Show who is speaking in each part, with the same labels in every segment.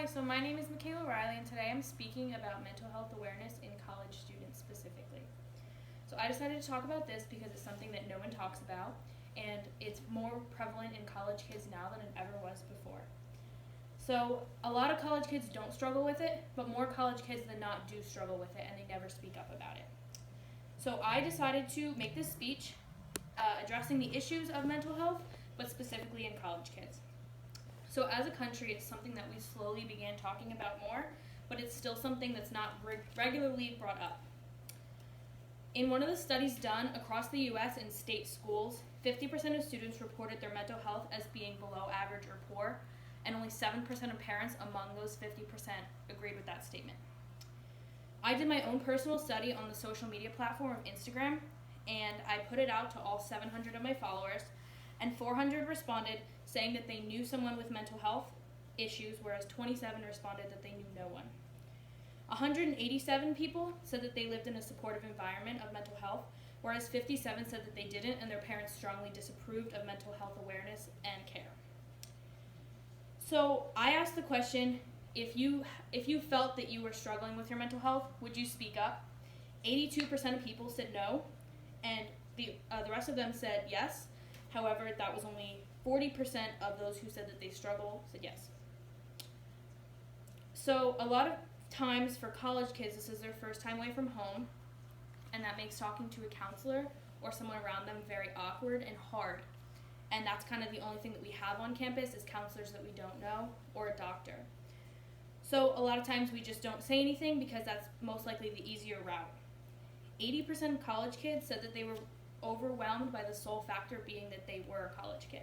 Speaker 1: Hi, so my name is Michaela Riley, and today I'm speaking about mental health awareness in college students specifically. So I decided to talk about this because it's something that no one talks about, and it's more prevalent in college kids now than it ever was before. So a lot of college kids don't struggle with it, but more college kids than not do struggle with it, and they never speak up about it. So I decided to make this speech addressing the issues of mental health, but specifically in college kids. So as a country, it's something that we slowly began talking about more, but it's still something that's not regularly brought up. In one of the studies done across the U.S. in state schools, 50% of students reported their mental health as being below average or poor, and only 7% of parents among those 50% agreed with that statement. I did my own personal study on the social media platform of Instagram, and I put it out to all 700 of my followers, and 400 responded saying that they knew someone with mental health issues, whereas 27 responded that they knew no one. 187 people said that they lived in a supportive environment of mental health, whereas 57 said that they didn't, and their parents strongly disapproved of mental health awareness and care. So I asked the question, if you felt that you were struggling with your mental health, would you speak up? 82% of people said no, and the rest of them said yes. However, that was only 40% of those who said that they struggle said yes. So a lot of times for college kids, this is their first time away from home, and that makes talking to a counselor or someone around them very awkward and hard. And that's kind of the only thing that we have on campus is counselors that we don't know or a doctor. So a lot of times we just don't say anything because that's most likely the easier route. 80% of college kids said that they were overwhelmed by the sole factor being that they were a college kid.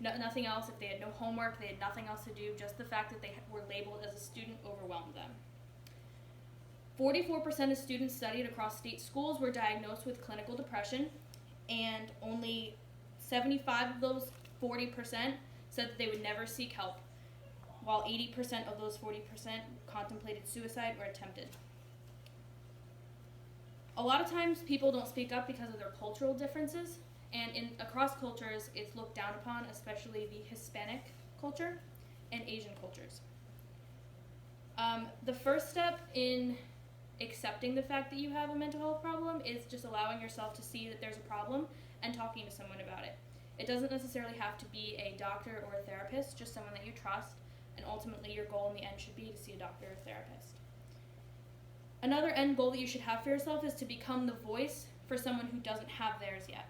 Speaker 1: Nothing else. If they had no homework, they had nothing else to do, just the fact that they were labeled as a student overwhelmed them. 44% of students studied across state schools were diagnosed with clinical depression, and only 75 of those 40% said that they would never seek help, while 80% of those 40% contemplated suicide or attempted. A lot of times people don't speak up because of their cultural differences, and across cultures it's looked down upon, especially the Hispanic culture and Asian cultures. The first step in accepting the fact that you have a mental health problem is just allowing yourself to see that there's a problem and talking to someone about it. It doesn't necessarily have to be a doctor or a therapist, just someone that you trust, and ultimately your goal in the end should be to see a doctor or therapist. Another end goal that you should have for yourself is to become the voice for someone who doesn't have theirs yet.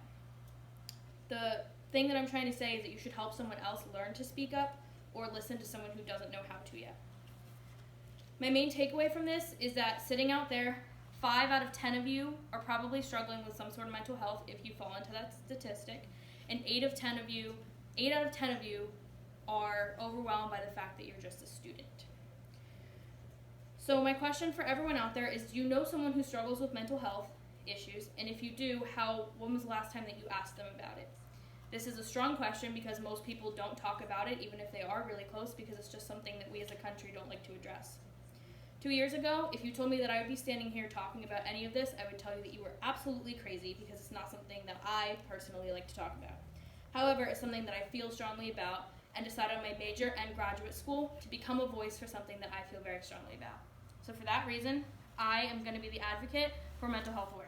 Speaker 1: The thing that I'm trying to say is that you should help someone else learn to speak up or listen to someone who doesn't know how to yet. My main takeaway from this is that sitting out there, 5 out of 10 of you are probably struggling with some sort of mental health if you fall into that statistic, and 8 out of 10 of you are overwhelmed by the fact that you're just a student. So my question for everyone out there is, do you know someone who struggles with mental health issues? And if you do, when was the last time that you asked them about it? This is a strong question because most people don't talk about it, even if they are really close, because it's just something that we as a country don't like to address. 2 years ago, if you told me that I would be standing here talking about any of this, I would tell you that you were absolutely crazy because it's not something that I personally like to talk about. However, it's something that I feel strongly about and decided on my major and graduate school to become a voice for something that I feel very strongly about. So for that reason, I am going to be the advocate for mental health awareness.